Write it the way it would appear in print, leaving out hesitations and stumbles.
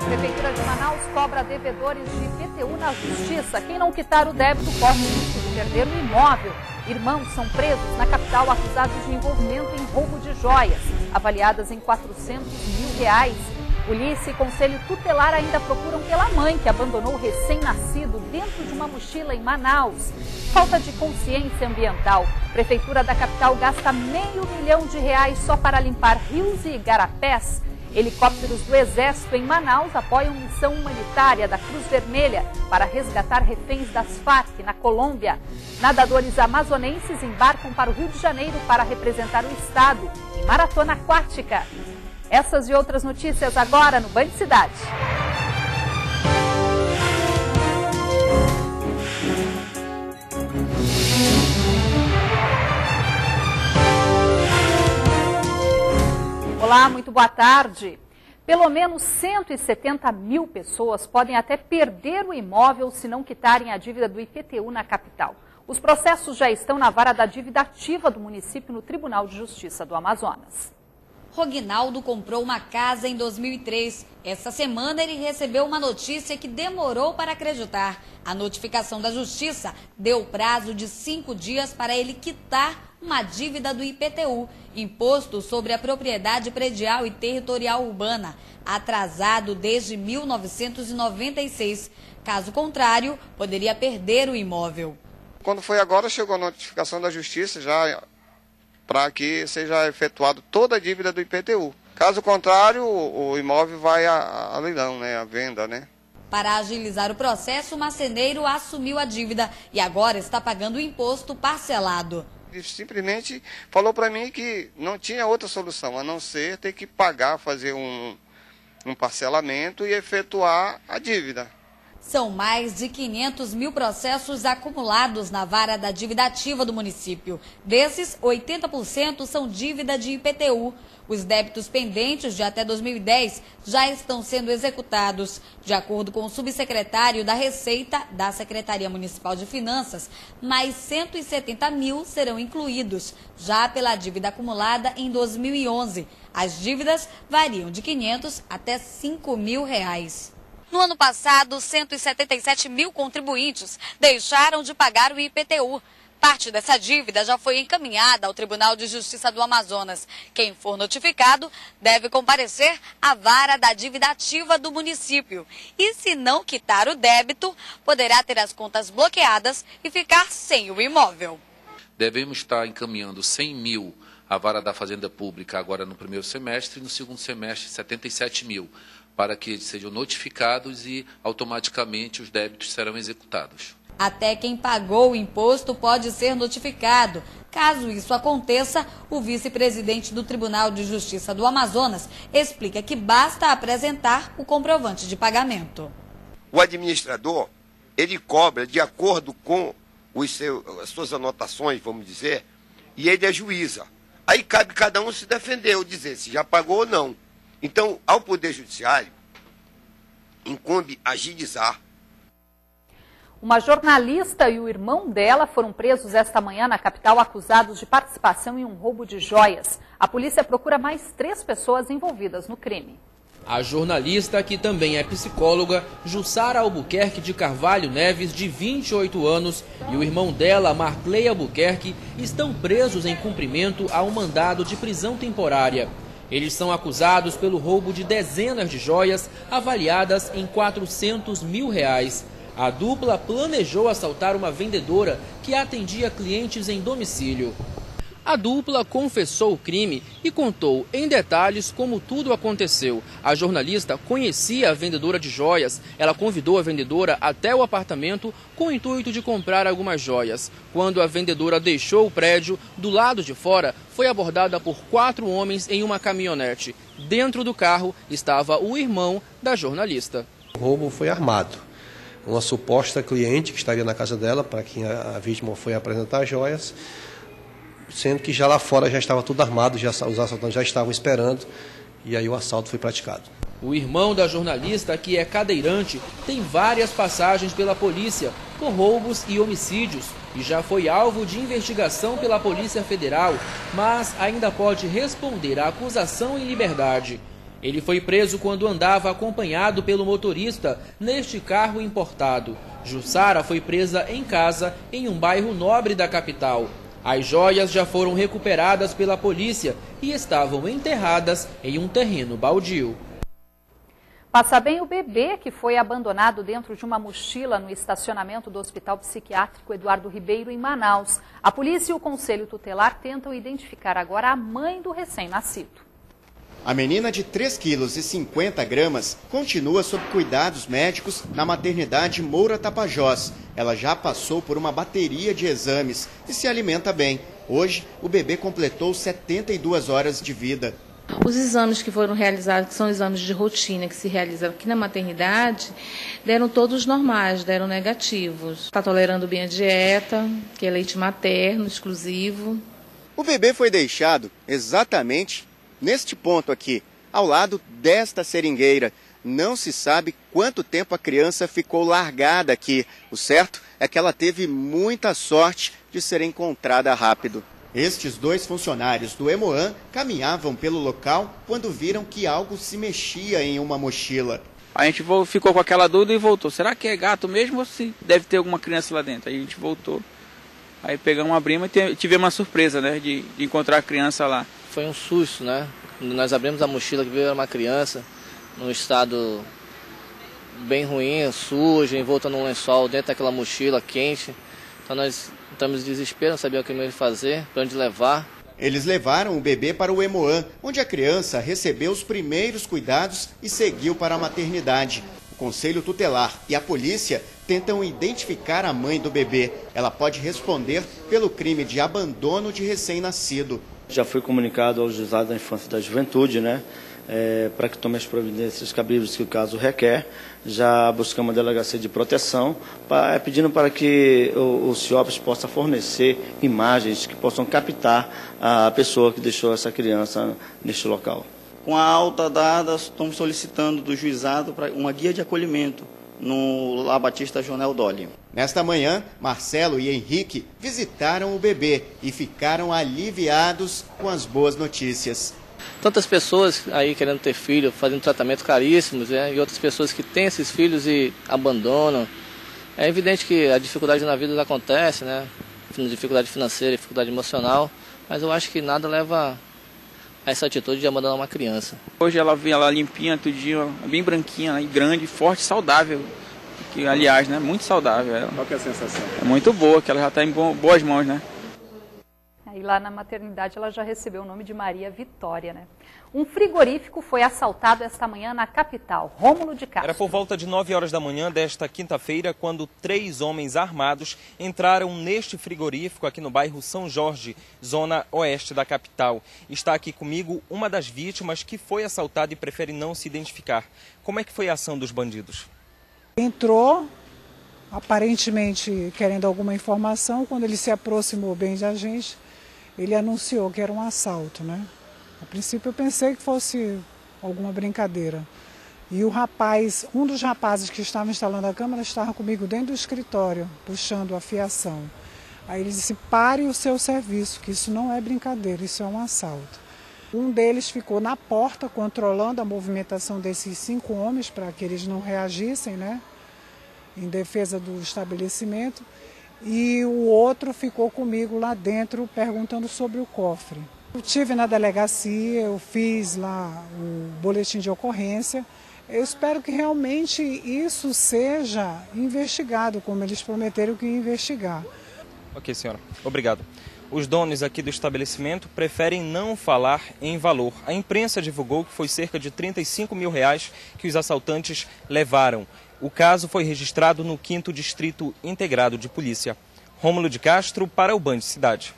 Prefeitura de Manaus cobra devedores de IPTU na justiça. Quem não quitar o débito corre o risco de perder o imóvel. Irmãos são presos na capital acusados de envolvimento em roubo de joias, avaliadas em R$400 mil. Polícia e Conselho Tutelar ainda procuram pela mãe que abandonou o recém-nascido dentro de uma mochila em Manaus. Falta de consciência ambiental. Prefeitura da capital gasta R$500 mil só para limpar rios e igarapés. Helicópteros do Exército em Manaus apoiam missão humanitária da Cruz Vermelha para resgatar reféns das Farc na Colômbia. Nadadores amazonenses embarcam para o Rio de Janeiro para representar o estado em maratona aquática. Essas e outras notícias agora no Band Cidade. Olá, muito boa tarde. Pelo menos 170 mil pessoas podem até perder o imóvel se não quitarem a dívida do IPTU na capital. Os processos já estão na vara da dívida ativa do município no Tribunal de Justiça do Amazonas. Rognaldo comprou uma casa em 2003. Essa semana ele recebeu uma notícia que demorou para acreditar. A notificação da Justiça deu prazo de 5 dias para ele quitar uma dívida do IPTU, Imposto sobre a Propriedade Predial e Territorial Urbana, atrasado desde 1996. Caso contrário, poderia perder o imóvel. Quando foi agora, chegou a notificação da Justiça já para que seja efetuado toda a dívida do IPTU. Caso contrário, o imóvel vai a leilão, a venda, Para agilizar o processo, o marceneiro assumiu a dívida e agora está pagando o imposto parcelado. Ele simplesmente falou para mim que não tinha outra solução, a não ser ter que pagar, fazer um parcelamento e efetuar a dívida. São mais de 500 mil processos acumulados na vara da dívida ativa do município. Desses, 80% são dívida de IPTU. Os débitos pendentes de até 2010 já estão sendo executados. De acordo com o subsecretário da Receita da Secretaria Municipal de Finanças, mais 170 mil serão incluídos, já pela dívida acumulada em 2011. As dívidas variam de R$500 até R$5 mil. No ano passado, 177 mil contribuintes deixaram de pagar o IPTU. Parte dessa dívida já foi encaminhada ao Tribunal de Justiça do Amazonas. Quem for notificado deve comparecer à vara da dívida ativa do município. E se não quitar o débito, poderá ter as contas bloqueadas e ficar sem o imóvel. Devemos estar encaminhando 100 mil à vara da Fazenda Pública agora no primeiro semestre e no segundo semestre 77 mil, para que eles sejam notificados e automaticamente os débitos serão executados. Até quem pagou o imposto pode ser notificado. Caso isso aconteça, o vice-presidente do Tribunal de Justiça do Amazonas explica que basta apresentar o comprovante de pagamento. O administrador, ele cobra de acordo com as suas anotações, vamos dizer, e ele ajuiza. Aí cabe cada um se defender ou dizer se já pagou ou não. Então, ao Poder Judiciário, incumbe agilizar. Uma jornalista e o irmão dela foram presos esta manhã na capital acusados de participação em um roubo de joias. A polícia procura mais 3 pessoas envolvidas no crime. A jornalista, que também é psicóloga, Jussara Albuquerque de Carvalho Neves, de 28 anos, e o irmão dela, Marcley Albuquerque, estão presos em cumprimento a um mandado de prisão temporária. Eles são acusados pelo roubo de dezenas de joias avaliadas em R$400 mil. A dupla planejou assaltar uma vendedora que atendia clientes em domicílio. A dupla confessou o crime e contou em detalhes como tudo aconteceu. A jornalista conhecia a vendedora de joias. Ela convidou a vendedora até o apartamento com o intuito de comprar algumas joias. Quando a vendedora deixou o prédio, do lado de fora, foi abordada por 4 homens em uma caminhonete. Dentro do carro estava o irmão da jornalista. O roubo foi armado. Uma suposta cliente que estaria na casa dela, para quem a vítima foi apresentar as joias, sendo que já lá fora já estava tudo armado, os assaltantes já estavam esperando e aí o assalto foi praticado. O irmão da jornalista, que é cadeirante, tem várias passagens pela polícia por roubos e homicídios e já foi alvo de investigação pela Polícia Federal, mas ainda pode responder à acusação em liberdade. Ele foi preso quando andava acompanhado pelo motorista neste carro importado. Jussara foi presa em casa, em um bairro nobre da capital. As joias já foram recuperadas pela polícia e estavam enterradas em um terreno baldio. Passa bem o bebê que foi abandonado dentro de uma mochila no estacionamento do Hospital Psiquiátrico Eduardo Ribeiro, em Manaus. A polícia e o Conselho Tutelar tentam identificar agora a mãe do recém-nascido. A menina de 3,50 kg continua sob cuidados médicos na maternidade Moura Tapajós. Ela já passou por uma bateria de exames e se alimenta bem. Hoje, o bebê completou 72 horas de vida. Os exames que foram realizados, que são exames de rotina que se realizam aqui na maternidade, deram todos normais, deram negativos. Está tolerando bem a dieta, que é leite materno exclusivo. O bebê foi deixado exatamente neste ponto aqui, ao lado desta seringueira. Não se sabe quanto tempo a criança ficou largada aqui. O certo é que ela teve muita sorte de ser encontrada rápido. Estes dois funcionários do Hemoan caminhavam pelo local quando viram que algo se mexia em uma mochila. A gente ficou com aquela dúvida e voltou. Será que é gato mesmo ou se deve ter alguma criança lá dentro? Aí a gente voltou. Aí pegamos, abrimos e tivemos uma surpresa, né, de encontrar a criança lá. Foi um susto, né? Nós abrimos a mochila que veio uma criança num estado bem ruim, suja, envolta num lençol dentro daquela mochila quente. Então nós estamos em desespero, não sabíamos o que ia fazer, para onde levar. Eles levaram o bebê para o Hemoan, onde a criança recebeu os primeiros cuidados e seguiu para a maternidade. O Conselho Tutelar e a polícia tentam identificar a mãe do bebê. Ela pode responder pelo crime de abandono de recém-nascido. Já foi comunicado ao Juizado da Infância e da Juventude, né, para que tome as providências cabíveis que o caso requer. Já buscamos a delegacia de proteção, pedindo para que o CIOPS possa fornecer imagens que possam captar a pessoa que deixou essa criança neste local. Com a alta dada, estamos solicitando do juizado para uma guia de acolhimento no Lar Batista Jonel Dolly. Nesta manhã, Marcelo e Henrique visitaram o bebê e ficaram aliviados com as boas notícias. Tantas pessoas aí querendo ter filho, fazendo tratamento caríssimos, né? E outras pessoas que têm esses filhos e abandonam. É evidente que a dificuldade na vida acontece, né? Dificuldade financeira, dificuldade emocional, mas eu acho que nada leva a essa atitude de abandonar uma criança. Hoje ela vem ela limpinha, tudinho, bem branquinha, né? Grande, forte, saudável. Que, aliás, né? Muito saudável. Ela. Qual que é a sensação? É muito boa, que ela já está em boas mãos, né? E lá na maternidade ela já recebeu o nome de Maria Vitória, né? Um frigorífico foi assaltado esta manhã na capital, Rômulo de Castro. Era por volta de 9 horas da manhã desta quinta-feira, quando 3 homens armados entraram neste frigorífico aqui no bairro São Jorge, zona oeste da capital. Está aqui comigo uma das vítimas que foi assaltada e prefere não se identificar. Como é que foi a ação dos bandidos? Entrou, aparentemente querendo alguma informação. Quando ele se aproximou bem da gente, ele anunciou que era um assalto, né? A princípio eu pensei que fosse alguma brincadeira. E o rapaz, um dos rapazes que estava instalando a câmera, estava comigo dentro do escritório, puxando a fiação. Aí ele disse: pare o seu serviço, que isso não é brincadeira, isso é um assalto. Um deles ficou na porta, controlando a movimentação desses 5 homens, para que eles não reagissem, né? Em defesa do estabelecimento. E o outro ficou comigo lá dentro, perguntando sobre o cofre. Eu estive na delegacia, eu fiz lá o boletim de ocorrência. Eu espero que realmente isso seja investigado, como eles prometeram que ia investigar. Ok, senhora. Obrigado. Os donos aqui do estabelecimento preferem não falar em valor. A imprensa divulgou que foi cerca de R$35 mil que os assaltantes levaram. O caso foi registrado no 5º Distrito Integrado de Polícia. Rômulo de Castro para o Band Cidade.